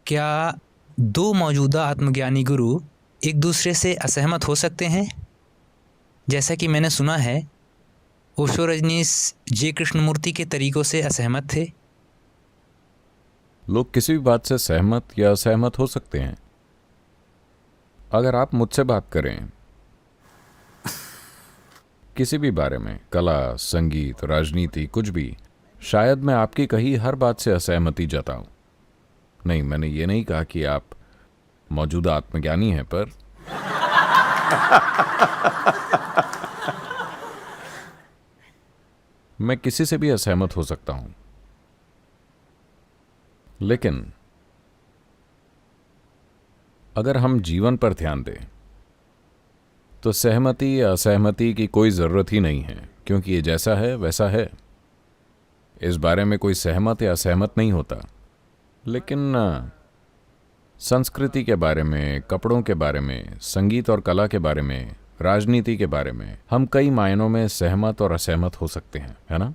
क्या दो मौजूदा आत्मज्ञानी गुरु एक दूसरे से असहमत हो सकते हैं? जैसा कि मैंने सुना है, ओशो रजनीश जे कृष्णमूर्ति के तरीकों से असहमत थे। लोग किसी भी बात से सहमत या असहमत हो सकते हैं। अगर आप मुझसे बात करें किसी भी बारे में, कला, संगीत, राजनीति, कुछ भी, शायद मैं आपकी कही हर बात से असहमति जताऊं। नहीं, मैंने ये नहीं कहा कि आप मौजूदा आत्मज्ञानी हैं, पर मैं किसी से भी असहमत हो सकता हूं। लेकिन अगर हम जीवन पर ध्यान दें तो सहमति या असहमति की कोई ज़रूरत ही नहीं है, क्योंकि ये जैसा है वैसा है। इस बारे में कोई सहमत या असहमत नहीं होता। लेकिन संस्कृति के बारे में, कपड़ों के बारे में, संगीत और कला के बारे में, राजनीति के बारे में हम कई मायनों में सहमत और असहमत हो सकते हैं, है ना?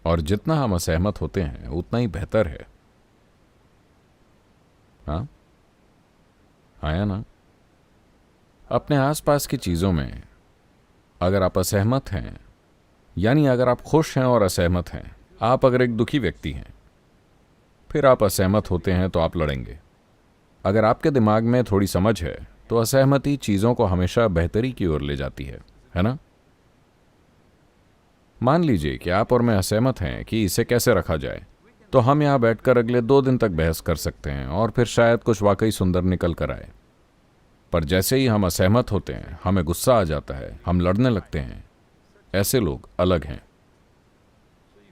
और जितना हम असहमत होते हैं उतना ही बेहतर है। हाँ, आया ना? अपने आसपास की चीज़ों में अगर आप असहमत हैं, यानी अगर आप खुश हैं और असहमत हैं, आप अगर एक दुखी व्यक्ति हैं, फिर आप असहमत होते हैं तो आप लड़ेंगे। अगर आपके दिमाग में थोड़ी समझ है तो असहमति चीज़ों को हमेशा बेहतरी की ओर ले जाती है ना? मान लीजिए कि आप और मैं असहमत हैं कि इसे कैसे रखा जाए, तो हम यहाँ बैठकर अगले 2 दिन तक बहस कर सकते हैं और फिर शायद कुछ वाकई सुंदर निकल कर आए। पर जैसे ही हम असहमत होते हैं, हमें गुस्सा आ जाता है, हम लड़ने लगते हैं। ऐसे लोग अलग हैं।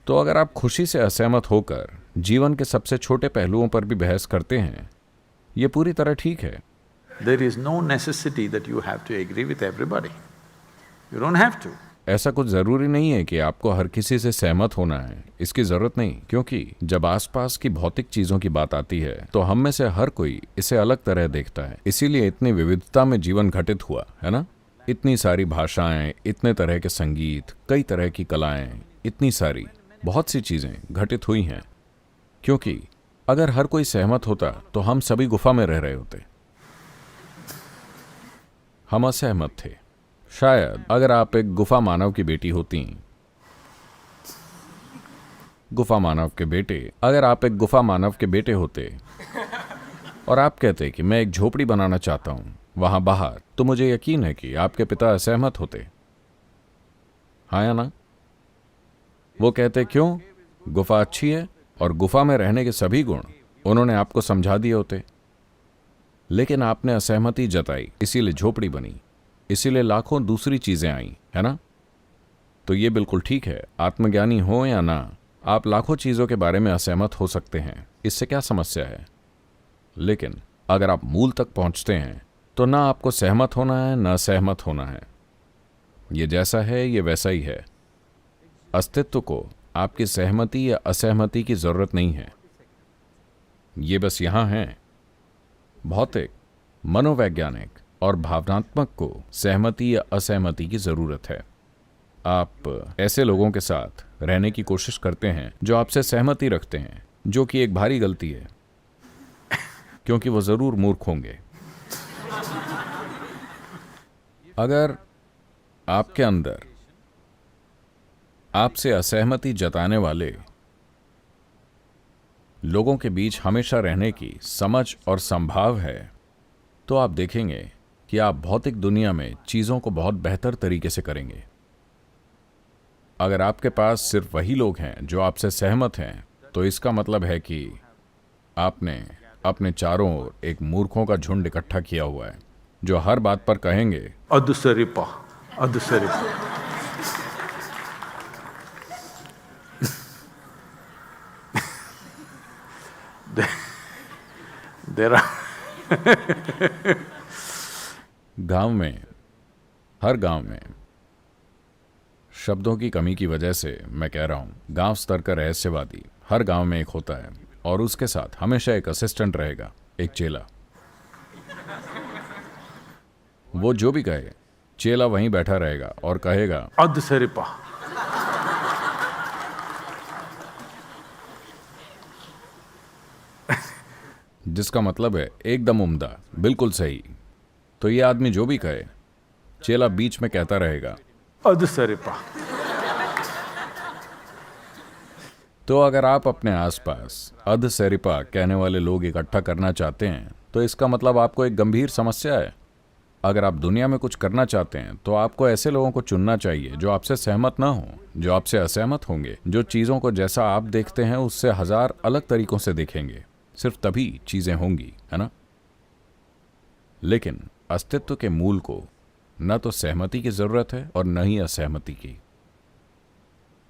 तो अगर आप खुशी से असहमत होकर जीवन के सबसे छोटे पहलुओं पर भी बहस करते हैं, ये पूरी तरह ठीक है। There is no necessity that you have to agree with everybody. You don't have to. ऐसा कुछ जरूरी नहीं है कि आपको हर किसी से सहमत होना है, इसकी जरूरत नहीं। क्योंकि जब आसपास की भौतिक चीजों की बात आती है तो हम में से हर कोई इसे अलग तरह देखता है। इसीलिए इतनी विविधता में जीवन घटित हुआ, है ना? इतनी सारी भाषाएं, इतने तरह के संगीत, कई तरह की कलाएं, इतनी सारी बहुत सी चीजें घटित हुई हैं। क्योंकि अगर हर कोई सहमत होता तो हम सभी गुफा में रह रहे होते। हम असहमत थे। शायद अगर आप एक गुफा मानव की बेटी होती, गुफा मानव के बेटे, अगर आप एक गुफा मानव के बेटे होते और आप कहते कि मैं एक झोपड़ी बनाना चाहता हूं वहां बाहर, तो मुझे यकीन है कि आपके पिता असहमत होते। हाँ या ना? वो कहते क्यों? गुफा अच्छी है और गुफा में रहने के सभी गुण उन्होंने आपको समझा दिए होते। लेकिन आपने असहमति जताई, इसीलिए झोपड़ी बनी, इसीलिए लाखों दूसरी चीजें आई, है ना? तो ये बिल्कुल ठीक है, आत्मज्ञानी हो या ना, आप लाखों चीजों के बारे में असहमत हो सकते हैं। इससे क्या समस्या है? लेकिन अगर आप मूल तक पहुंचते हैं तो ना आपको सहमत होना है ना सहमत होना है। ये जैसा है ये वैसा ही है। अस्तित्व को आपकी सहमति या असहमति की जरूरत नहीं है। ये बस यहां है। भौतिक, मनोवैज्ञानिक और भावनात्मक को सहमति या असहमति की जरूरत है। आप ऐसे लोगों के साथ रहने की कोशिश करते हैं जो आपसे सहमति रखते हैं, जो कि एक भारी गलती है, क्योंकि वो जरूर मूर्ख होंगे। अगर आपके अंदर आपसे असहमति जताने वाले लोगों के बीच हमेशा रहने की समझ और संभाव है, तो आप देखेंगे कि आप भौतिक दुनिया में चीजों को बहुत बेहतर तरीके से करेंगे। अगर आपके पास सिर्फ वही लोग हैं जो आपसे सहमत हैं, तो इसका मतलब है कि आपने अपने चारों ओर एक मूर्खों का झुंड इकट्ठा किया हुआ है, जो हर बात पर कहेंगे Adusaripa, Adusaripa. There are गांव में, हर गांव में शब्दों की कमी की वजह से मैं कह रहा हूं, गांव स्तर का रहस्यवादी हर गांव में एक होता है और उसके साथ हमेशा एक असिस्टेंट रहेगा, एक चेला। वो जो भी कहे, चेला वहीं बैठा रहेगा और कहेगा Adusaripa. जिसका मतलब है एकदम उम्दा, बिल्कुल सही। तो ये आदमी जो भी कहे, चेला बीच में कहता रहेगा अधसरिपा। तो अगर आप अपने आसपास अधसरिपा कहने वाले लोग इकट्ठा करना चाहते हैं तो इसका मतलब आपको एक गंभीर समस्या है। अगर आप दुनिया में कुछ करना चाहते हैं तो आपको ऐसे लोगों को चुनना चाहिए जो आपसे सहमत ना हो, जो आपसे असहमत होंगे, जो चीज़ों को जैसा आप देखते हैं उससे 1000 अलग तरीकों से देखेंगे। सिर्फ तभी चीज़ें होंगी, है ना? लेकिन अस्तित्व के मूल को न तो सहमति की ज़रूरत है और न ही असहमति की।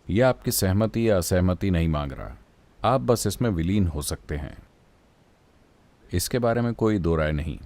यह आपकी सहमति या असहमति नहीं मांग रहा, आप बस इसमें विलीन हो सकते हैं। इसके बारे में कोई दो राय नहीं।